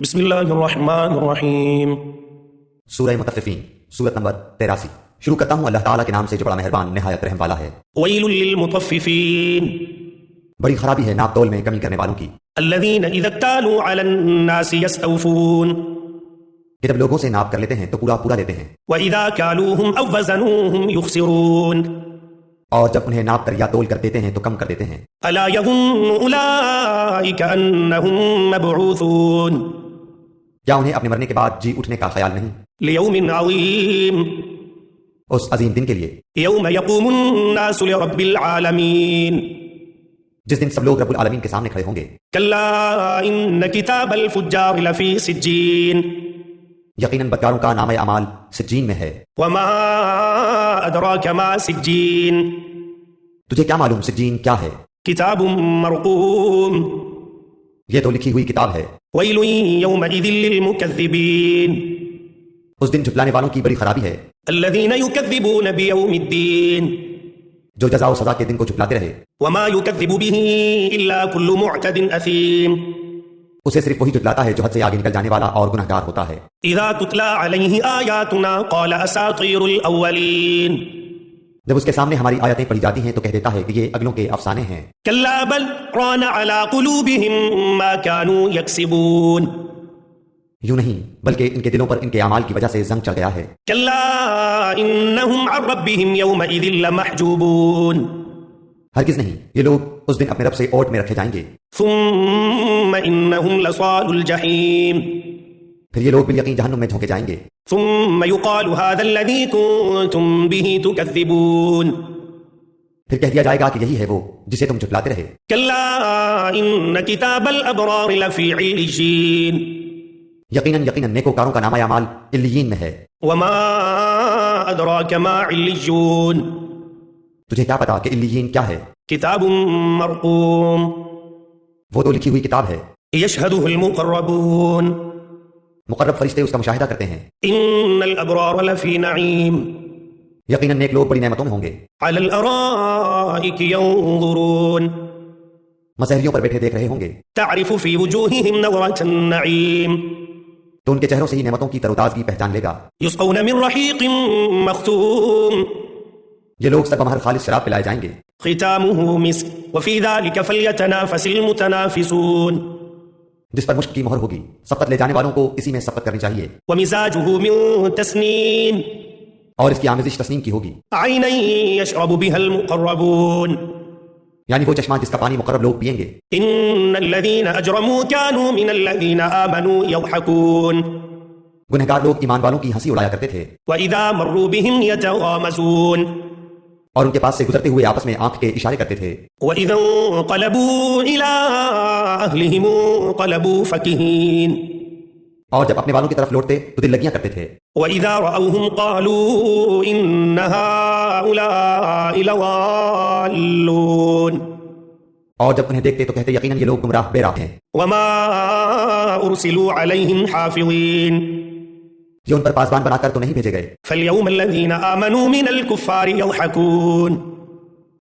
بسم اللہ الرحمن الرحیم۔ سورہ مطففین، سورت نمبر 83۔ شروع کرتا ہوں اللہ تعالیٰ کے نام سے جو بڑا مہربان نہایت رحم والا ہے۔ ویل للمطففین، بڑی خرابی ہے ناپ تول میں کمی کرنے والوں کی، الذین اذا اکتالوا علی الناس یستوفون، کہ جب لوگوں سے ناپ کر لیتے ہیں تو پورا پورا لیتے ہیں، واذا کالوہم او وزنوہم یخسرون، اور جب انہیں ناپ کر یا تول کر دیتے ہیں تو کم کر دیتے ہیں۔ الا یظن اولئک انہم مبعوثون، کیا انہیں اپنے مرنے کے بعد جی اٹھنے کا خیال نہیں؟ لیوم عظیم، اس عظیم دن کے لیے یوم یقوم الناس لرب العالمین، جس دن سب لوگ رب العالمین کے سامنے کھڑے ہوں گے۔ کلا ان کتاب الفجار لفی سجین، یقیناً بدکاروں کا نامہ اعمال سجین میں ہے۔ وما ادراک ما سجین، تجھے کیا معلوم سجین کیا ہے؟ کتاب مرقوم، یہ تو لکھی ہوئی کتاب ہے۔ ویل یومئذ للمکذبین، اس دن جھٹلانے والوں کی بڑی خرابی ہے، الذین یکذبون بیوم الدین، جو جزا و سزا کے دن کو جھٹلاتے رہے۔ وما یکذب به الا کل معتد اثیم، اسے صرف وہی جھٹلاتا ہے جو حد سے آگے نکل جانے والا اور گنہگار ہوتا ہے۔ اذا تتلی علیہ آیاتنا قال اساطیر الاولین، جب اس کے سامنے ہماری آیتیں پڑھی جاتی ہیں تو کہہ دیتا ہے کہ یہ اگلوں کے افسانے ہیں۔ کلا بل ران علی قلوبہم ما كانوا یکسبون، یوں نہیں بلکہ ان کے دلوں پر ان کے اعمال کی وجہ سے زنگ چڑھ گیا ہے۔ کلا انہم عن ربہم یومئذ لمحجوبون، ہرگز نہیں، یہ لوگ اس دن اپنے رب سے اوٹ میں رکھے جائیں گے۔ ثم انہم لصال الجحیم، پھر یہ لوگ بالیقین جہنم میں جھونکے جائیں گے۔ ثم يقال هذا الذي كنتم به تكذبون، پھر کہہ دیا جائے گا کہ یہی ہے وہ جسے تم جھٹلاتے رہے۔ كلا إن كتاب الأبرار لفي عليين، یقیناً نیکوکاروں کا نامہ اعمال علیین میں ہے۔ وما أدراك ما عليون، تجھے کیا پتا کہ علیین کیا ہے؟ كتاب مرقوم، وہ تو لکھی ہوئی کتاب ہے، يشهده المقربون، مقرب فرشتے اس کا مشاہدہ کرتے ہیں۔ إن الأبرار لفي نعيم، یقیناً نیک لوگ بڑی نعمتوں میں ہوں گے، على الأرائك ينظرون، مسحریوں پر بیٹھے دیکھ رہے ہوں گے، تعرف في وجوههم نظرة النعيم، تو ان کے چہروں سے ہی نعمتوں کی تر و تازگی پہچان لے گا۔ يسقون من رحيق مختوم، یہ لوگ سربمہر خالص شراب پلائے جائیں گے، ختامه مسك وفي ذلك فليتنافس المتنافسون، جس پر مشک کی مہر ہوگی، سبقت لے جانے والوں کو اسی میں سبقت کرنی چاہیے، ومزاجه من تسنیم، اور اس کی آمیزش تسنیم کی ہوگی، عینا يشرب بها المقربون، یعنی وہ چشمہ جس کا پانی مقرب لوگ پئیں گے۔ ان الذين اجرموا كانوا من الذين آمنوا يضحكون، گنہگار لوگ ایمان والوں کی ہنسی اڑایا کرتے تھے، واذا مروا بهم يتغامزون، اور ان کے پاس سے گزرتے ہوئے آپس میں آنکھ کے اشارے کرتے تھے، واذا انقلبوا الى اهلهم انقلبوا فكهين، اور جب اپنے والوں کی طرف لوٹتے تو دل لگیاں کرتے تھے، واذا راوهم قالوا ان هؤلاء لضالون، اور جب انہیں دیکھتے تو کہتے یقیناً یہ لوگ گمراہ بے راہ ہیں۔ وما ارسلوا عليهم حافظين، یہ ان پر پاسبان بنا کر تو نہیں بھیجے گئے، فاليوم الذين آمنوا من الكفار يضحكون،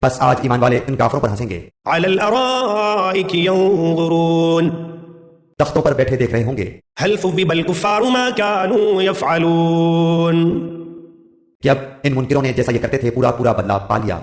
بس آج ایمان والے ان کافروں پر ہنسیں گے، على الارائك ينظرون، تختوں پر بیٹھے دیکھ رہے ہوں گے، هل ثوب الكفار ما كانوا يفعلون، کہ اب ان منکروں نے جیسا یہ کرتے تھے پورا پورا بدلہ پا لیا۔